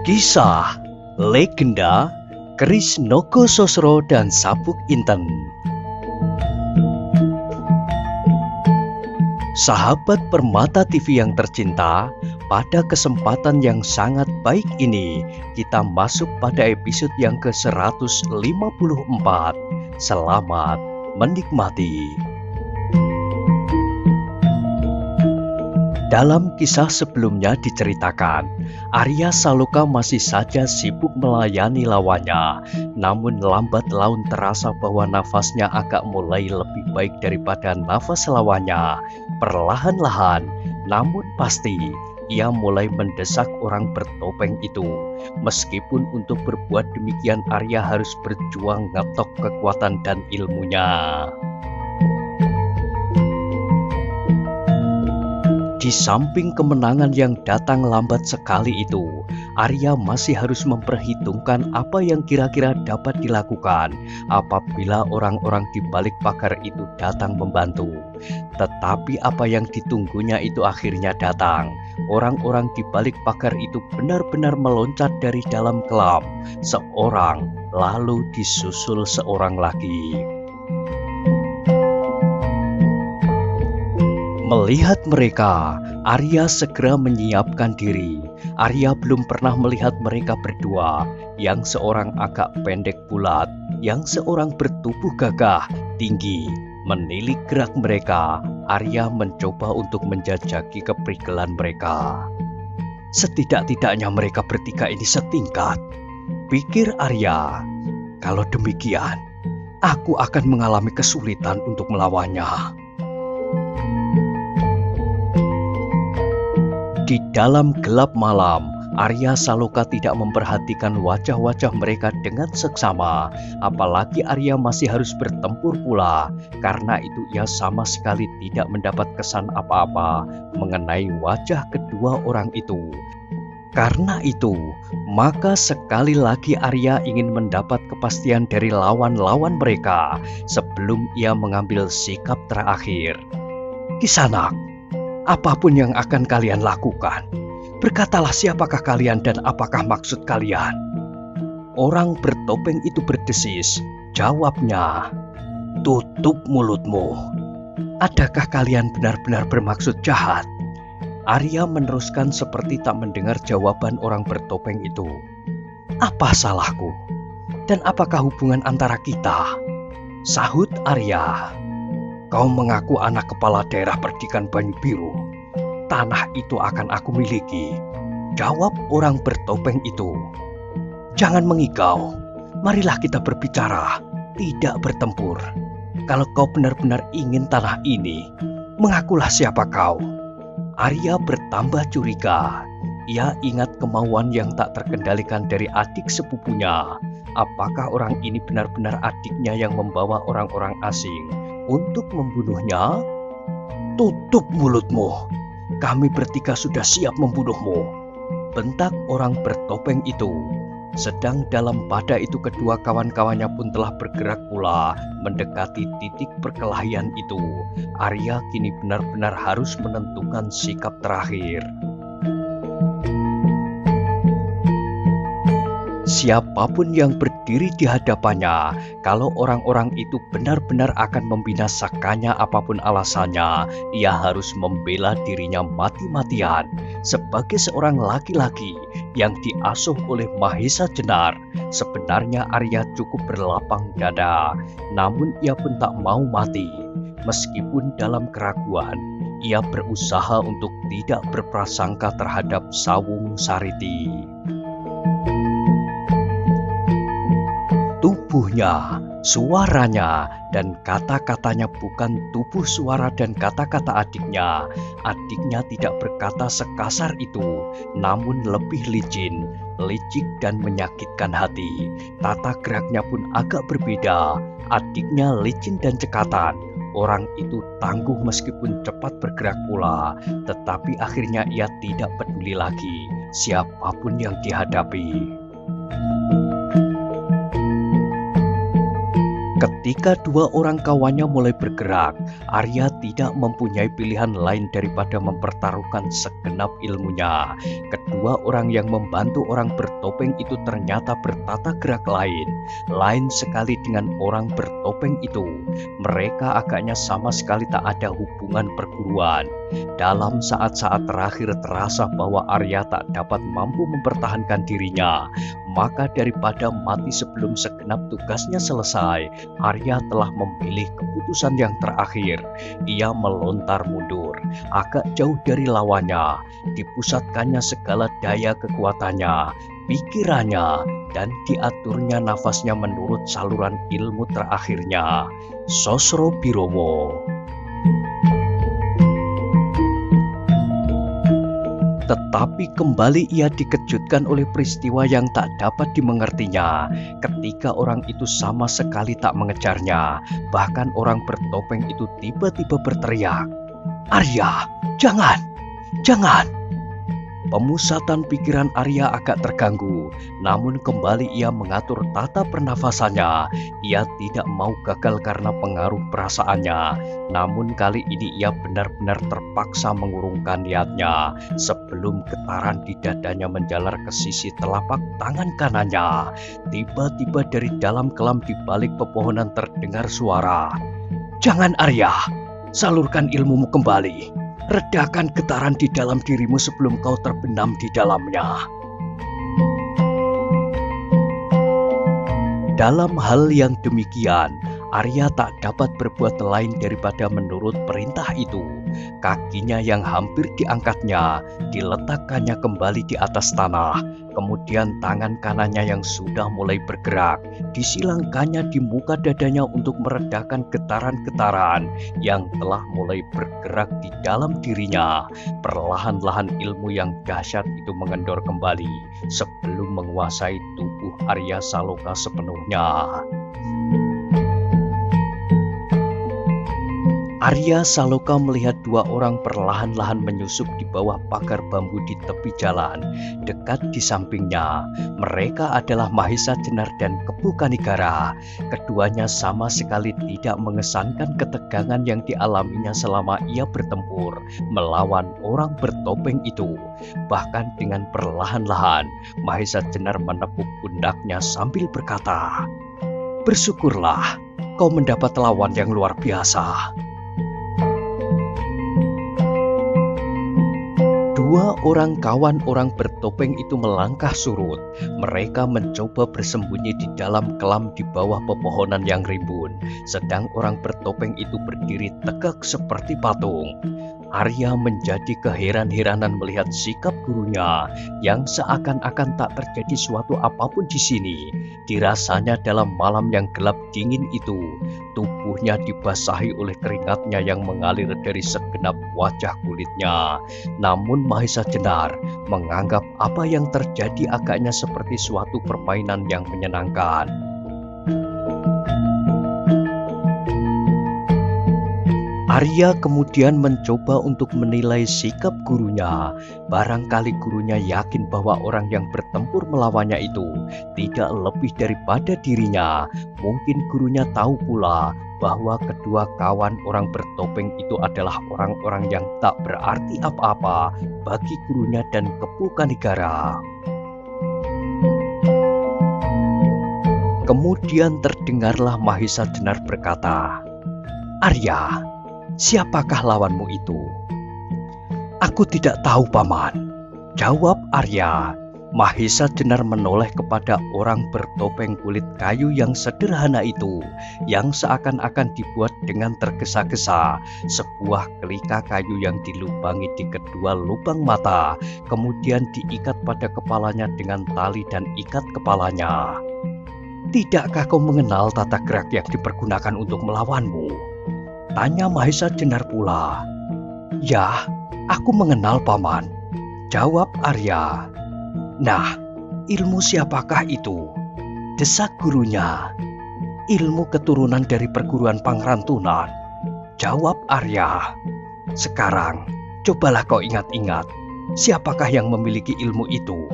Kisah Legenda Keris Nogososro dan Sabuk Inten. Sahabat Permata TV yang tercinta, pada kesempatan yang sangat baik ini kita masuk pada episode yang ke-154. Selamat menikmati. Dalam kisah sebelumnya diceritakan, Arya Saloka masih saja sibuk melayani lawannya. Namun lambat laun terasa bahwa nafasnya agak mulai lebih baik daripada nafas lawannya. Perlahan-lahan, namun pasti, ia mulai mendesak orang bertopeng itu. Meskipun untuk berbuat demikian Arya harus berjuang ngetok kekuatan dan ilmunya. Di samping kemenangan yang datang lambat sekali itu, Arya masih harus memperhitungkan apa yang kira-kira dapat dilakukan apabila orang-orang di balik pagar itu datang membantu. Tetapi apa yang ditunggunya itu akhirnya datang. Orang-orang di balik pagar itu benar-benar meloncat dari dalam kelam, seorang lalu disusul seorang lagi. Melihat mereka, Arya segera menyiapkan diri. Arya belum pernah melihat mereka berdua, yang seorang agak pendek bulat, yang seorang bertubuh gagah, tinggi. Menilik gerak mereka, Arya mencoba untuk menjajaki keprigelan mereka. Setidak-tidaknya mereka bertiga ini setingkat, pikir Arya. Kalau demikian, aku akan mengalami kesulitan untuk melawannya. Di dalam gelap malam, Arya Saloka tidak memperhatikan wajah-wajah mereka dengan seksama. Apalagi Arya masih harus bertempur pula. Karena itu ia sama sekali tidak mendapat kesan apa-apa mengenai wajah kedua orang itu. Karena itu, maka sekali lagi Arya ingin mendapat kepastian dari lawan-lawan mereka sebelum ia mengambil sikap terakhir. Kisanak, apapun yang akan kalian lakukan, berkatalah siapakah kalian dan apakah maksud kalian. Orang bertopeng itu berdesis. Jawabnya, tutup mulutmu. Adakah kalian benar-benar bermaksud jahat? Arya meneruskan seperti tak mendengar jawaban orang bertopeng itu. Apa salahku? Dan apakah hubungan antara kita? Sahut Arya. Kau mengaku anak kepala daerah Perdikan Banyu Biru. Tanah itu akan aku miliki. Jawab orang bertopeng itu. Jangan mengigau. Marilah kita berbicara, tidak bertempur. Kalau kau benar-benar ingin tanah ini, mengakulah siapa kau. Arya bertambah curiga. Ia ingat kemauan yang tak terkendalikan dari adik sepupunya. Apakah orang ini benar-benar adiknya yang membawa orang-orang asing untuk membunuhnya? Tutup mulutmu. Kami bertiga sudah siap membunuhmu, bentak orang bertopeng itu. Sedang dalam pada itu kedua kawan-kawannya pun telah bergerak pula mendekati titik perkelahian itu. Arya kini benar-benar harus menentukan sikap terakhir. Siapapun yang berdiri di hadapannya, kalau orang-orang itu benar-benar akan membinasakannya apapun alasannya, ia harus membela dirinya mati-matian. Sebagai seorang laki-laki yang diasuh oleh Mahesa Jenar, sebenarnya Arya cukup berlapang dada. Namun ia pun tak mau mati. Meskipun dalam keraguan, ia berusaha untuk tidak berprasangka terhadap Sawung Sariti. Tubuhnya, suaranya, dan kata-katanya bukan tubuh suara dan kata-kata adiknya. Adiknya tidak berkata sekasar itu, namun lebih licin, licik dan menyakitkan hati. Tata geraknya pun agak berbeda. Adiknya licin dan cekatan. Orang itu tangguh meskipun cepat bergerak pula, tetapi akhirnya ia tidak peduli lagi siapapun yang dihadapi. Ketika dua orang kawannya mulai bergerak, Arya tidak mempunyai pilihan lain daripada mempertaruhkan segenap ilmunya. Kedua orang yang membantu orang bertopeng itu ternyata bertata gerak lain sekali dengan orang bertopeng itu. Mereka agaknya sama sekali tak ada hubungan perguruan. Dalam saat-saat terakhir terasa bahwa Arya tak dapat mampu mempertahankan dirinya. Maka daripada mati sebelum segenap tugasnya selesai, Arya telah memilih keputusan yang terakhir. Ia melontar mundur, agak jauh dari lawannya. Dipusatkannya segala daya kekuatannya, pikirannya, dan diaturnya nafasnya menurut saluran ilmu terakhirnya, Sosro Birowo. Tetapi kembali ia dikejutkan oleh peristiwa yang tak dapat dimengertinya. Ketika orang itu sama sekali tak mengejarnya, bahkan orang bertopeng itu tiba-tiba berteriak, "Arya, jangan, jangan!" Pemusatan pikiran Arya agak terganggu, namun kembali ia mengatur tata pernafasannya. Ia tidak mau gagal karena pengaruh perasaannya, namun kali ini ia benar-benar terpaksa mengurungkan niatnya sebelum getaran di dadanya menjalar ke sisi telapak tangan kanannya. Tiba-tiba dari dalam kelam di balik pepohonan terdengar suara, "Jangan Arya, salurkan ilmumu kembali. Redakan getaran di dalam dirimu sebelum kau terbenam di dalamnya." Dalam hal yang demikian, Arya tak dapat berbuat lain daripada menurut perintah itu. Kakinya yang hampir diangkatnya diletakkannya kembali di atas tanah. Kemudian tangan kanannya yang sudah mulai bergerak disilangkannya di muka dadanya untuk meredakan getaran-getaran yang telah mulai bergerak di dalam dirinya. Perlahan-lahan ilmu yang dahsyat itu mengendor kembali sebelum menguasai tubuh Arya Saloka sepenuhnya. Arya Saloka melihat dua orang perlahan-lahan menyusup di bawah pagar bambu di tepi jalan, dekat di sampingnya. Mereka adalah Mahesa Jenar dan Kebu Kanigara. Keduanya sama sekali tidak mengesankan ketegangan yang dialaminya selama ia bertempur melawan orang bertopeng itu. Bahkan dengan perlahan-lahan, Mahesa Jenar menepuk pundaknya sambil berkata, "Bersyukurlah, kau mendapat lawan yang luar biasa." Dua orang kawan orang bertopeng itu melangkah surut. Mereka mencoba bersembunyi di dalam kelam di bawah pepohonan yang rimbun, sedang orang bertopeng itu berdiri tegak seperti patung. Arya menjadi keheran-heranan melihat sikap gurunya yang seakan-akan tak terjadi suatu apapun di sini. Dirasanya dalam malam yang gelap dingin itu, tubuhnya dibasahi oleh keringatnya yang mengalir dari segenap wajah kulitnya. Namun Mahesa Jenar menganggap apa yang terjadi agaknya seperti suatu permainan yang menyenangkan. Arya kemudian mencoba untuk menilai sikap gurunya. Barangkali gurunya yakin bahwa orang yang bertempur melawannya itu tidak lebih daripada dirinya. Mungkin gurunya tahu pula bahwa kedua kawan orang bertopeng itu adalah orang-orang yang tak berarti apa-apa bagi gurunya dan Kebu Kanigara. Kemudian terdengarlah Mahesa Jenar berkata, "Arya, siapakah lawanmu itu?" "Aku tidak tahu, Paman," jawab Arya. Mahesa Jenar menoleh kepada orang bertopeng kulit kayu yang sederhana itu, yang seakan-akan dibuat dengan tergesa-gesa. Sebuah kelika kayu yang dilubangi di kedua lubang mata, kemudian diikat pada kepalanya dengan tali dan ikat kepalanya. "Tidakkah kau mengenal tata gerak yang dipergunakan untuk melawanmu?" tanya Mahesa Jenar pula. "Ya, aku mengenal, Paman," jawab Arya. "Nah, ilmu siapakah itu?" desak gurunya. "Ilmu keturunan dari perguruan Pangrantunan," jawab Arya. "Sekarang, cobalah kau ingat-ingat, siapakah yang memiliki ilmu itu?"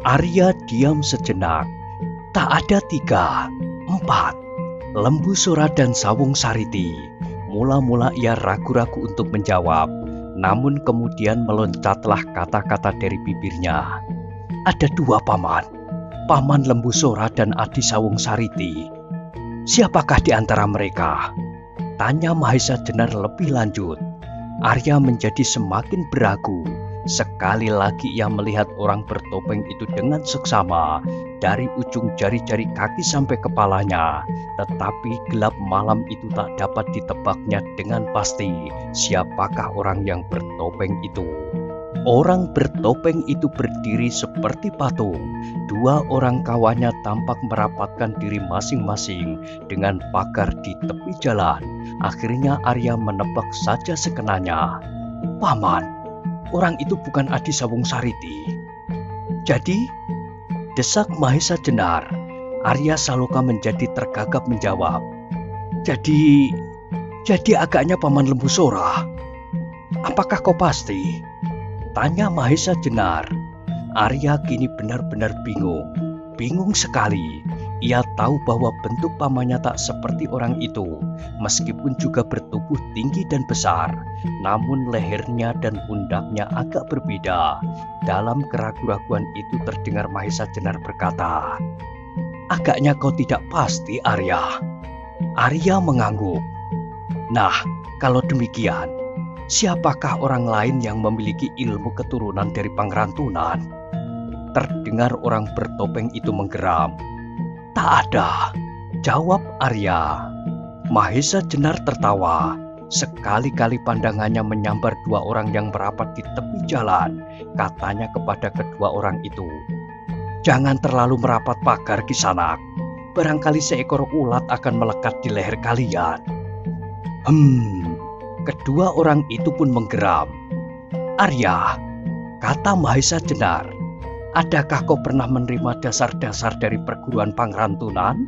Arya diam sejenak. "Tak ada 3, 4, Lembu Sora dan Sawung Sariti. Mula-mula ia ragu-ragu untuk menjawab, namun kemudian meloncatlah kata-kata dari bibirnya. Ada dua paman, Paman Lembu Sora dan Adi Sawung Sariti. Siapakah di antara mereka? Tanya Mahesa Jenar lebih lanjut. Arya menjadi semakin beragu. Sekali lagi ia melihat orang bertopeng itu dengan seksama dari ujung jari-jari kaki sampai kepalanya. Tetapi gelap malam itu tak dapat ditebaknya dengan pasti siapakah orang yang bertopeng itu. Orang bertopeng itu berdiri seperti patung. Dua orang kawannya tampak merapatkan diri masing-masing dengan pagar di tepi jalan. Akhirnya Arya menebak saja sekenanya. Paman, orang itu bukan Adi Sawung Sariti. Jadi, desak Mahesa Jenar. Arya Saloka menjadi tergagap menjawab. Jadi agaknya Paman Lembu Sora. Apakah kau pasti? Tanya Mahesa Jenar. Arya kini benar-benar bingung sekali. Ia tahu bahwa bentuk pamannya tak seperti orang itu, meskipun juga bertubuh tinggi dan besar, namun lehernya dan pundaknya agak berbeda. Dalam keraguan-raguan itu terdengar Mahesa Jenar berkata, agaknya kau tidak pasti, Arya. Arya mengangguk. Nah, kalau demikian, siapakah orang lain yang memiliki ilmu keturunan dari Pangrantunan? Terdengar orang bertopeng itu menggeram. Tak ada, jawab Arya. Mahesa Jenar tertawa. Sekali-kali pandangannya menyambar dua orang yang merapat di tepi jalan. Katanya kepada kedua orang itu, jangan terlalu merapat pagar, Kisanak. Barangkali seekor ulat akan melekat di leher kalian. Kedua orang itu pun menggeram. Arya, kata Mahesa Jenar, adakah kau pernah menerima dasar-dasar dari perguruan Pangrantunan?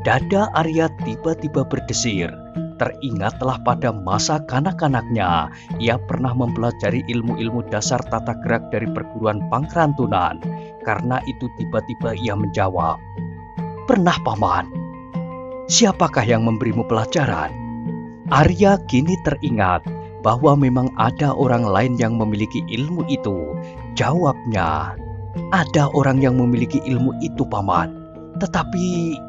Dada Arya tiba-tiba berdesir. Teringatlah pada masa kanak-kanaknya, ia pernah mempelajari ilmu-ilmu dasar tata gerak dari perguruan Pangrantunan. Karena itu tiba-tiba ia menjawab, pernah, Paman. Siapakah yang memberimu pelajaran? Arya kini teringat bahwa memang ada orang lain yang memiliki ilmu itu. Jawabnya, ada orang yang memiliki ilmu itu, Paman. Tetapi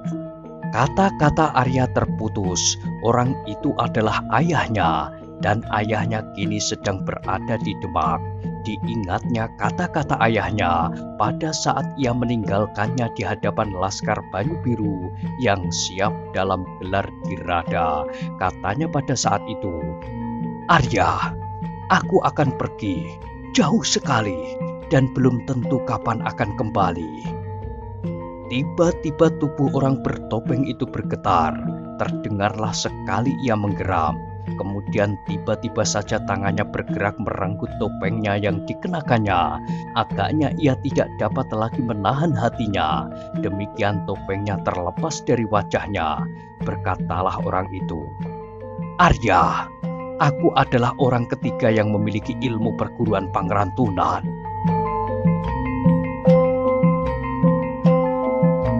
kata-kata Arya terputus. Orang itu adalah ayahnya, dan ayahnya kini sedang berada di Demak. Diingatnya kata-kata ayahnya pada saat ia meninggalkannya di hadapan Laskar Banyu Biru yang siap dalam gelar Girada. Katanya pada saat itu, Arya, aku akan pergi jauh sekali dan belum tentu kapan akan kembali. Tiba-tiba tubuh orang bertopeng itu bergetar. Terdengarlah sekali ia menggeram. Kemudian tiba-tiba saja tangannya bergerak merenggut topengnya yang dikenakannya. Agaknya ia tidak dapat lagi menahan hatinya. Demikian topengnya terlepas dari wajahnya. Berkatalah orang itu, Arya, aku adalah orang ketiga yang memiliki ilmu perguruan Pangrantunan.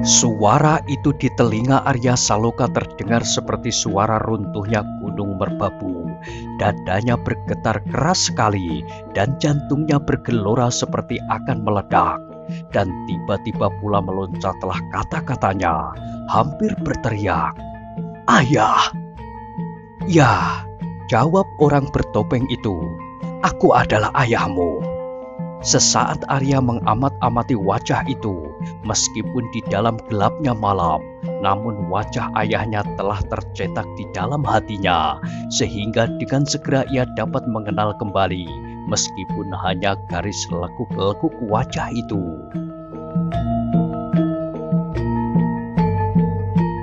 Suara itu di telinga Arya Saloka terdengar seperti suara runtuhnya gunung merbabu. Dadanya bergetar keras sekali dan jantungnya bergelora seperti akan meledak. Dan tiba-tiba pula meloncatlah kata-katanya, hampir berteriak, Ayah! Ya, jawab orang bertopeng itu, aku adalah ayahmu. Sesaat Arya mengamat-amati wajah itu, meskipun di dalam gelapnya malam, namun wajah ayahnya telah tercetak di dalam hatinya, sehingga dengan segera ia dapat mengenal kembali, meskipun hanya garis lekuk-lekuk wajah itu.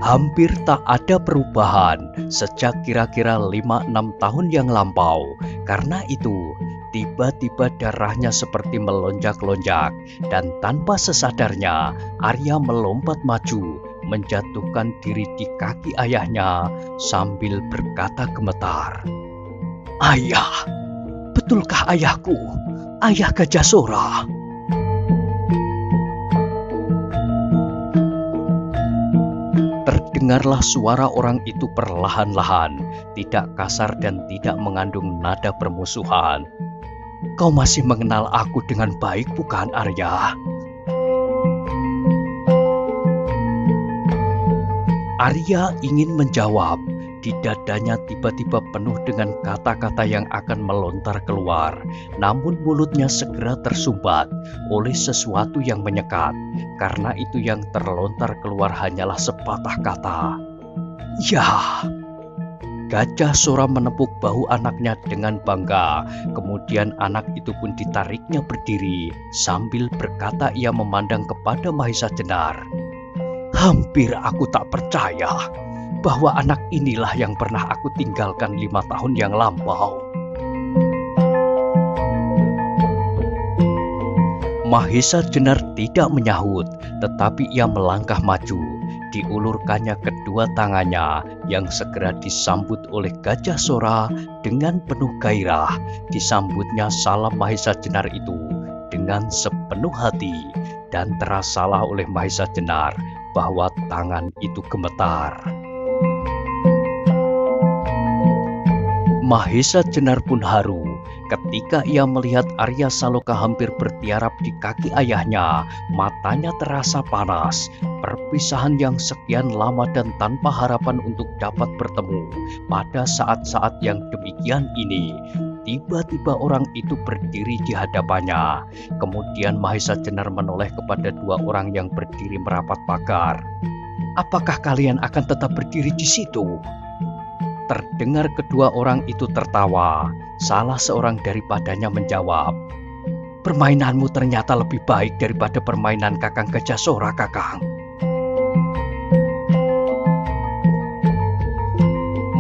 Hampir tak ada perubahan sejak kira-kira 5-6 tahun yang lampau. Karena itu, tiba-tiba darahnya seperti melonjak-lonjak, dan tanpa sesadarnya Arya melompat maju, menjatuhkan diri di kaki ayahnya sambil berkata gemetar, Ayah, betulkah ayahku? Ayah Gajah Sora? Terdengarlah suara orang itu perlahan-lahan, tidak kasar dan tidak mengandung nada permusuhan. "Kau masih mengenal aku dengan baik, bukan, Arya?" Arya ingin menjawab. Di dadanya tiba-tiba penuh dengan kata-kata yang akan melontar keluar. Namun mulutnya segera tersumbat oleh sesuatu yang menyekat. Karena itu yang terlontar keluar hanyalah sepatah kata. "Ya." Gajah Sora menepuk bahu anaknya dengan bangga. Kemudian anak itu pun ditariknya berdiri. Sambil berkata ia memandang kepada Mahesa Jenar. "Hampir aku tak percaya bahwa anak inilah yang pernah aku tinggalkan 5 tahun yang lampau." Mahesa Jenar tidak menyahut, tetapi ia melangkah maju. Diulurkannya kedua tangannya yang segera disambut oleh Gajah Sora dengan penuh gairah. Disambutnya salam Mahesa Jenar itu dengan sepenuh hati, dan terasalah oleh Mahesa Jenar bahwa tangan itu gemetar. Mahesa Jenar pun haru ketika ia melihat Arya Saloka hampir bertiarap di kaki ayahnya. Matanya terasa panas. Perpisahan yang sekian lama dan tanpa harapan untuk dapat bertemu pada saat-saat yang demikian ini. Tiba-tiba orang itu berdiri di hadapannya. Kemudian Mahesa Jenar menoleh kepada dua orang yang berdiri merapat pagar. "Apakah kalian akan tetap berdiri di situ?" Terdengar kedua orang itu tertawa. Salah seorang daripadanya menjawab, "Permainanmu ternyata lebih baik daripada permainan Kakang Gajah Sora, Kakang."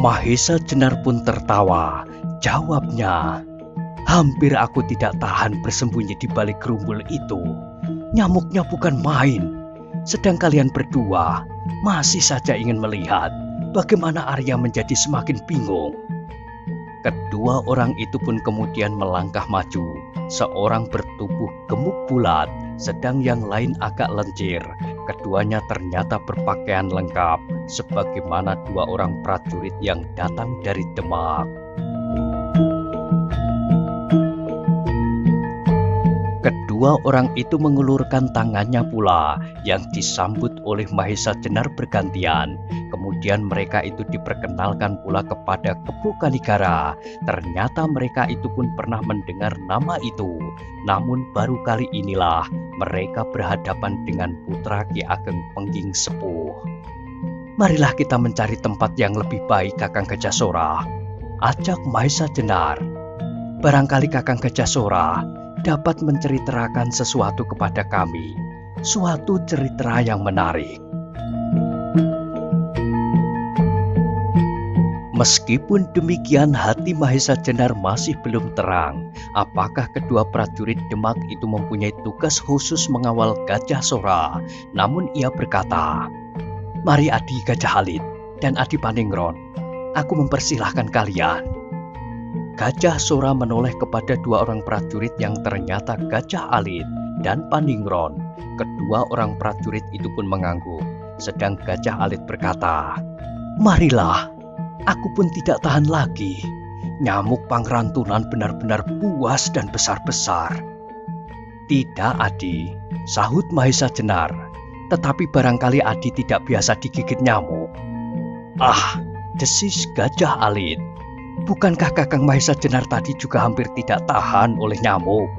Mahesa Jenar pun tertawa. Jawabnya, "Hampir aku tidak tahan bersembunyi di balik gerumbul itu. Nyamuknya bukan main. Sedang kalian berdua masih saja ingin melihat bagaimana Arya menjadi semakin bingung." Kedua orang itu pun kemudian melangkah maju. Seorang bertubuh gemuk bulat, sedang yang lain agak lencir. Keduanya ternyata berpakaian lengkap, sebagaimana dua orang prajurit yang datang dari Demak. Kedua orang itu mengulurkan tangannya pula, yang disambut oleh Mahesa Jenar bergantian. Kemudian mereka itu diperkenalkan pula kepada Kebo Kanigara. Ternyata mereka itu pun pernah mendengar nama itu. Namun baru kali inilah mereka berhadapan dengan putra Ki Ageng Pengging Sepuh. "Marilah kita mencari tempat yang lebih baik, Kakang Gajah Sora," ajak Mahesa Jenar. "Barangkali Kakang Gajah Sora dapat menceritakan sesuatu kepada kami, suatu cerita yang menarik." Meskipun demikian, hati Mahesa Jenar masih belum terang. Apakah kedua prajurit Demak itu mempunyai tugas khusus mengawal Gajah Sora? Namun ia berkata, "Mari Adi Gajah Alit dan Adi Paningron, aku mempersilahkan kalian." Gajah Sora menoleh kepada dua orang prajurit yang ternyata Gajah Alit dan Paningron. Kedua orang prajurit itu pun mengangguk. Sedang Gajah Alit berkata, "Marilah, aku pun tidak tahan lagi. Nyamuk Pangrantunan benar-benar buas dan besar-besar." "Tidak, Adi," sahut Mahesa Jenar. "Tetapi barangkali Adi tidak biasa digigit nyamuk." "Ah," desis Gajah Alit. "Bukankah Kakang Mahesa Jenar tadi juga hampir tidak tahan oleh nyamuk?"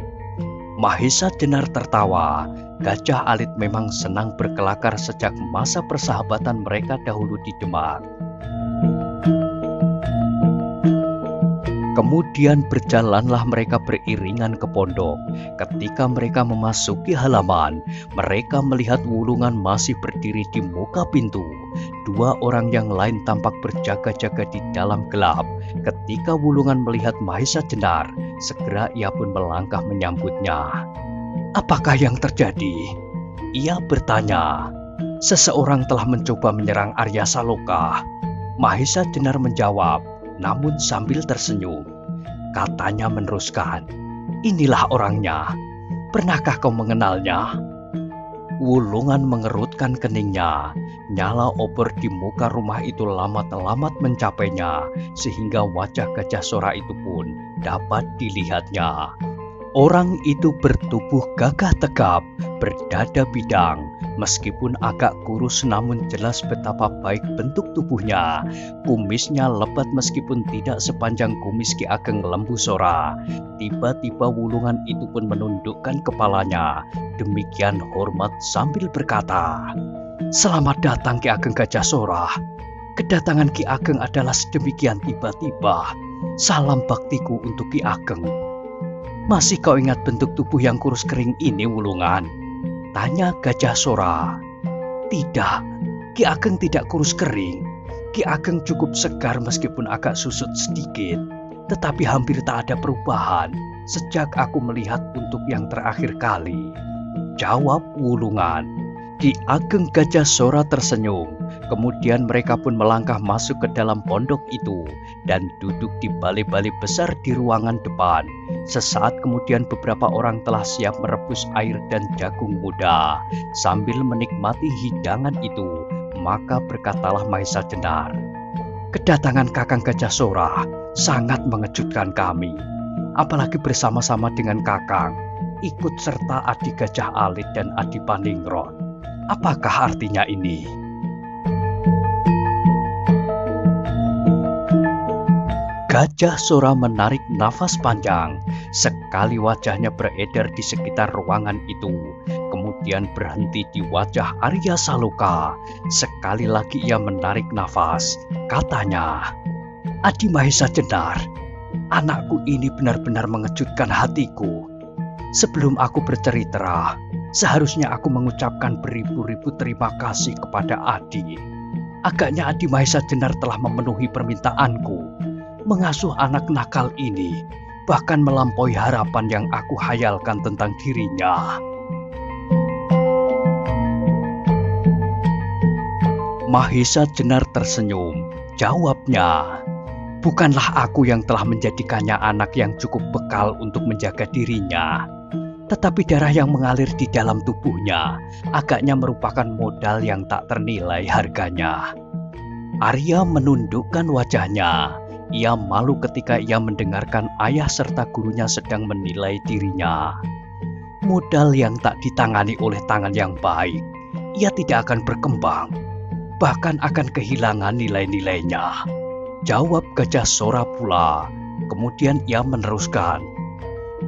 Mahesa Jenar tertawa. Gajah Alit memang senang berkelakar sejak masa persahabatan mereka dahulu di Demak. Kemudian berjalanlah mereka beriringan ke pondok. Ketika mereka memasuki halaman, mereka melihat Wulungan masih berdiri di muka pintu. Dua orang yang lain tampak berjaga-jaga di dalam gelap. Ketika Wulungan melihat Mahesa Jenar, segera ia pun melangkah menyambutnya. "Apakah yang terjadi?" ia bertanya. "Seseorang telah mencoba menyerang Arya Saloka." Mahesa Jenar menjawab, namun sambil tersenyum. Katanya meneruskan, "Inilah orangnya. Pernahkah kau mengenalnya?" Wulungan mengerutkan keningnya. Nyala obor di muka rumah itu lambat-lambat mencapainya, sehingga wajah Gajah Sora itu pun dapat dilihatnya. Orang itu bertubuh gagah tegap, berdada bidang, meskipun agak kurus namun jelas betapa baik bentuk tubuhnya. Kumisnya lebat meskipun tidak sepanjang kumis Ki Ageng Lembu Sora. Tiba-tiba Wulungan itu pun menundukkan kepalanya, demikian hormat sambil berkata, "Selamat datang Ki Ageng Gajah Sora. Kedatangan Ki Ageng adalah sedemikian tiba-tiba. Salam baktiku untuk Ki Ageng." "Masih kau ingat bentuk tubuh yang kurus kering ini, Wulungan?" tanya Gajah Sora. "Tidak, Ki Ageng tidak kurus kering. Ki Ageng cukup segar meskipun agak susut sedikit, tetapi hampir tak ada perubahan sejak aku melihat untuk yang terakhir kali," jawab Wulungan. Ki Ageng Gajah Sora tersenyum. Kemudian mereka pun melangkah masuk ke dalam pondok itu dan duduk di balai-balai besar di ruangan depan. Sesaat kemudian beberapa orang telah siap merebus air dan jagung muda. Sambil menikmati hidangan itu, maka berkatalah Mahesa Jenar, "Kedatangan Kakang Gajah Sora sangat mengejutkan kami. Apalagi bersama-sama dengan Kakang, ikut serta Adi Gajah Alit dan Adi Paningron. Apakah artinya ini?" Gajah Sora menarik nafas panjang. Sekali wajahnya beredar di sekitar ruangan itu, kemudian berhenti di wajah Arya Saloka. Sekali lagi ia menarik nafas. Katanya, "Adi Mahesa Jenar, anakku ini benar-benar mengejutkan hatiku. Sebelum aku bercerita, seharusnya aku mengucapkan beribu-ribu terima kasih kepada Adi. Agaknya Adi Mahesa Jenar telah memenuhi permintaanku. Mengasuh anak nakal ini bahkan melampaui harapan yang aku hayalkan tentang dirinya." Mahesa Jenar tersenyum. Jawabnya, "Bukanlah aku yang telah menjadikannya anak yang cukup bekal untuk menjaga dirinya, tetapi darah yang mengalir di dalam tubuhnya agaknya merupakan modal yang tak ternilai harganya." Arya menundukkan wajahnya. Ia malu ketika ia mendengarkan ayah serta gurunya sedang menilai dirinya. Modal yang tak ditangani oleh tangan yang baik, ia tidak akan berkembang, bahkan akan kehilangan nilai-nilainya, jawab Gajah Sora pula. Kemudian ia meneruskan,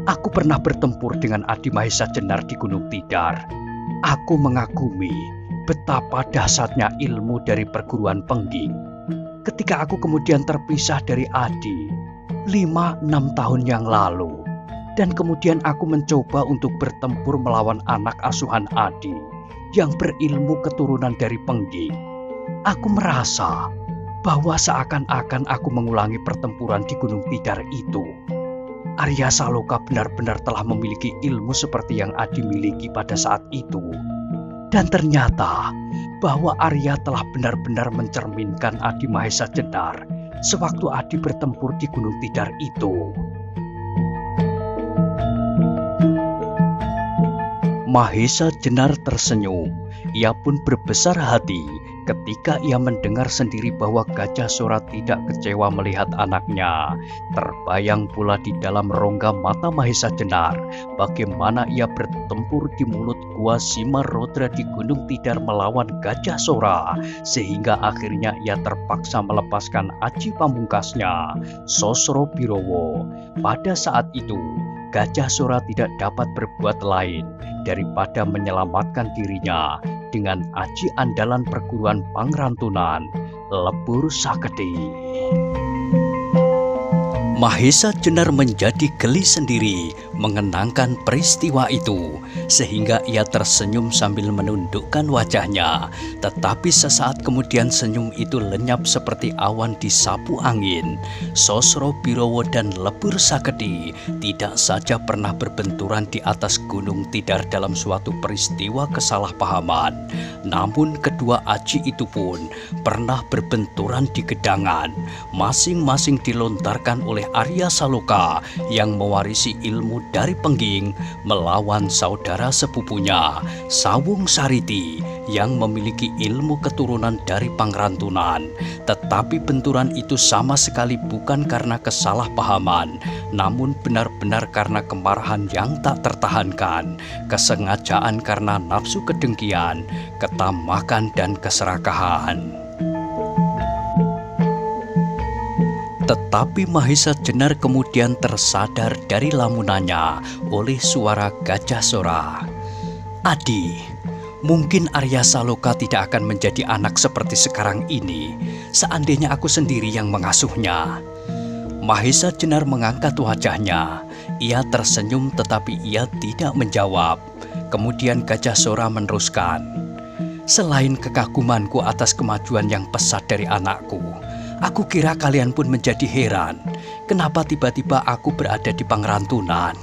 "Aku pernah bertempur dengan Adi Mahesa Jenar di Gunung Tidar. Aku mengagumi betapa dahsyatnya ilmu dari perguruan Pengging. Ketika aku kemudian terpisah dari Adi 5-6 tahun yang lalu, dan kemudian aku mencoba untuk bertempur melawan anak asuhan Adi yang berilmu keturunan dari Pengging, aku merasa bahwa seakan-akan aku mengulangi pertempuran di Gunung Tidar itu. Arya Saloka benar-benar telah memiliki ilmu seperti yang Adi miliki pada saat itu. Dan ternyata bahwa Arya telah benar-benar mencerminkan Adi Mahesa Jenar sewaktu Adi bertempur di Gunung Tidar itu." Mahesa Jenar tersenyum. Ia pun berbesar hati ketika ia mendengar sendiri bahwa Gajah Sora tidak kecewa melihat anaknya. Terbayang pula di dalam rongga mata Mahesa Jenar bagaimana ia bertempur di mulut gua Simarodra di Gunung Tidar melawan Gajah Sora, sehingga akhirnya ia terpaksa melepaskan aji pamungkasnya, Sosro Birowo. Pada saat itu, Gajah Sora tidak dapat berbuat lain daripada menyelamatkan dirinya dengan aji andalan perguruan Pangrantunan, Lebur Saketi. Mahesa Jenar menjadi geli sendiri mengenangkan peristiwa itu, sehingga ia tersenyum sambil menundukkan wajahnya. Tetapi sesaat kemudian senyum itu lenyap seperti awan disapu angin. Sosro Birowo dan Lebur Saketi tidak saja pernah berbenturan di atas Gunung Tidar dalam suatu peristiwa kesalahpahaman, namun kedua aji itu pun pernah berbenturan di Gedangan. Masing-masing dilontarkan oleh Arya Saloka yang mewarisi ilmu dari Pengging melawan saudara sepupunya, Sawung Sariti, yang memiliki ilmu keturunan dari Pangrantunan. Tetapi benturan itu sama sekali bukan karena kesalahpahaman, namun benar-benar karena kemarahan yang tak tertahankan, kesengajaan karena nafsu kedengkian, ketamakan dan keserakahan. Tetapi Mahesa Jenar kemudian tersadar dari lamunannya oleh suara Gajah Sora. "Adi, mungkin Arya Saloka tidak akan menjadi anak seperti sekarang ini, seandainya aku sendiri yang mengasuhnya." Mahesa Jenar mengangkat wajahnya. Ia tersenyum tetapi ia tidak menjawab. Kemudian Gajah Sora meneruskan, "Selain kekagumanku atas kemajuan yang pesat dari anakku, aku kira kalian pun menjadi heran, kenapa tiba-tiba aku berada di Pangrantunan?"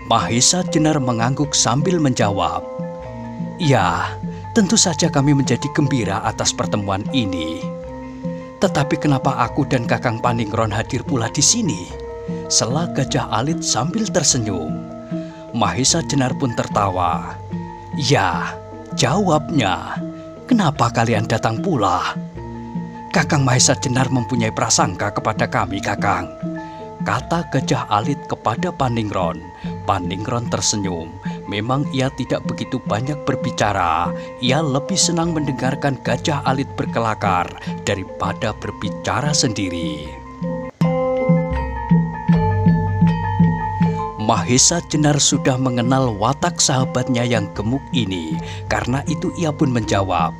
Mahesa Jenar mengangguk sambil menjawab, "Ya, tentu saja kami menjadi gembira atas pertemuan ini. Tetapi kenapa aku dan Kakang Paningron hadir pula di sini?" Sela Gajah Alit sambil tersenyum. Mahesa Jenar pun tertawa. "Ya, jawabnya, kenapa kalian datang pula?" "Kakang Mahesa Jenar mempunyai prasangka kepada kami, Kakang," kata Gajah Alit kepada Paningron. Paningron tersenyum. Memang ia tidak begitu banyak berbicara. Ia lebih senang mendengarkan Gajah Alit berkelakar daripada berbicara sendiri. Mahesa Jenar sudah mengenal watak sahabatnya yang gemuk ini. Karena itu ia pun menjawab,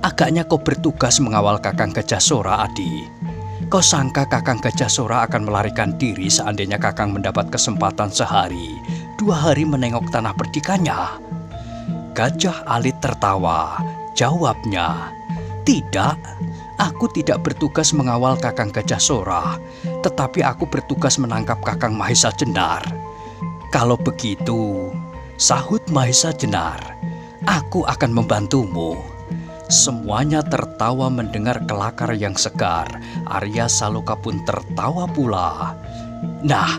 "Agaknya kau bertugas mengawal Kakang Gajah Sora, Adi. Kau sangka Kakang Gajah Sora akan melarikan diri seandainya Kakang mendapat kesempatan sehari, 2 hari menengok tanah perdikannya?" Gajah Alit tertawa. Jawabnya, "Tidak, aku tidak bertugas mengawal Kakang Gajah Sora, tetapi aku bertugas menangkap Kakang Mahesa Jenar." "Kalau begitu," sahut Mahesa Jenar, "aku akan membantumu." Semuanya tertawa mendengar kelakar yang segar. Arya Saloka pun tertawa pula. "Nah,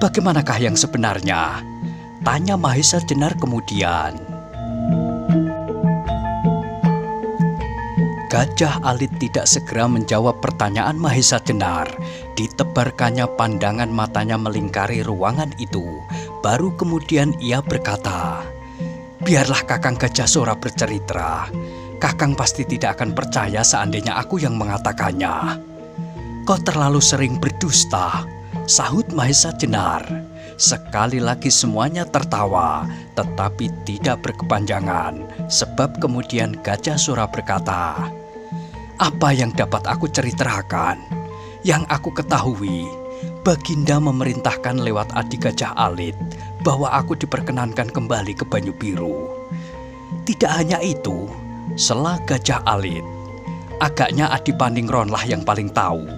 bagaimanakah yang sebenarnya?" tanya Mahesa Jenar kemudian. Gajah Alit tidak segera menjawab pertanyaan Mahesa Jenar. Ditebarkannya pandangan matanya melingkari ruangan itu. Baru kemudian ia berkata, "Biarlah Kakang Gajah Sora bercerita. Kakang pasti tidak akan percaya seandainya aku yang mengatakannya." "Kau terlalu sering berdusta," sahut Mahesa Jenar. Sekali lagi semuanya tertawa, tetapi tidak berkepanjangan. Sebab kemudian Gajah Sora berkata, "Apa yang dapat aku ceritakan? Yang aku ketahui, Baginda memerintahkan lewat Adi Gajah Alit bahwa aku diperkenankan kembali ke Banyu Biru." "Tidak hanya itu," sela Gajah Alit. "Agaknya Adi Paningronlah yang paling tahu,"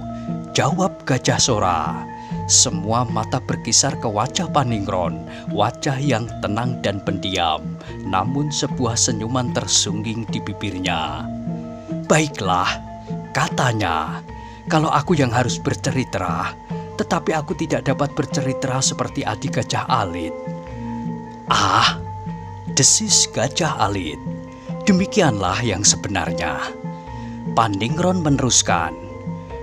jawab Gajah Sora. Semua mata berkisar ke wajah Paningron, wajah yang tenang dan pendiam, namun sebuah senyuman tersungging di bibirnya. "Baiklah," katanya, "kalau aku yang harus bercerita, tetapi aku tidak dapat bercerita seperti Adi Gajah Alit." "Ah," desis Gajah Alit, "demikianlah yang sebenarnya." Paningron meneruskan,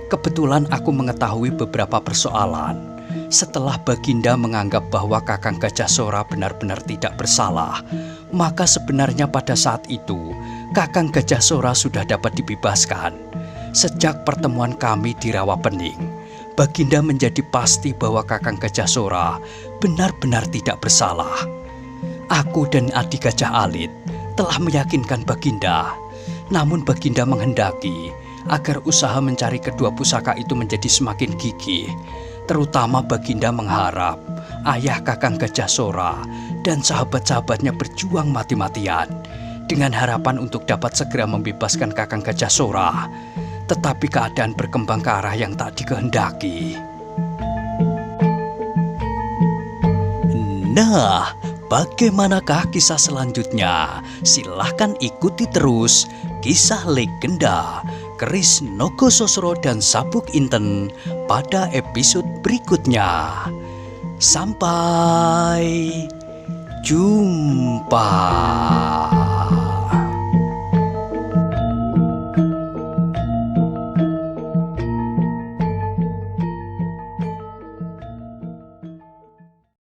"Kebetulan aku mengetahui beberapa persoalan. Setelah Baginda menganggap bahwa Kakang Gajah Sora benar-benar tidak bersalah, maka sebenarnya pada saat itu Kakang Gajah Sora sudah dapat dibebaskan. Sejak pertemuan kami di Rawapening, Baginda menjadi pasti bahwa Kakang Gajah Sora benar-benar tidak bersalah. Aku dan Adi Gajah Alit telah meyakinkan Baginda, namun Baginda menghendaki agar usaha mencari kedua pusaka itu menjadi semakin gigih. Terutama Baginda mengharap ayah Kakang Gajah Sora dan sahabat-sahabatnya berjuang mati-matian dengan harapan untuk dapat segera membebaskan Kakang Gajah Sora. Tetapi keadaan berkembang ke arah yang tak dikehendaki." Nah, bagaimanakah kisah selanjutnya? Silahkan ikuti terus kisah legenda Keris Nogososro dan Sabuk Inten pada episode berikutnya. Sampai jumpa.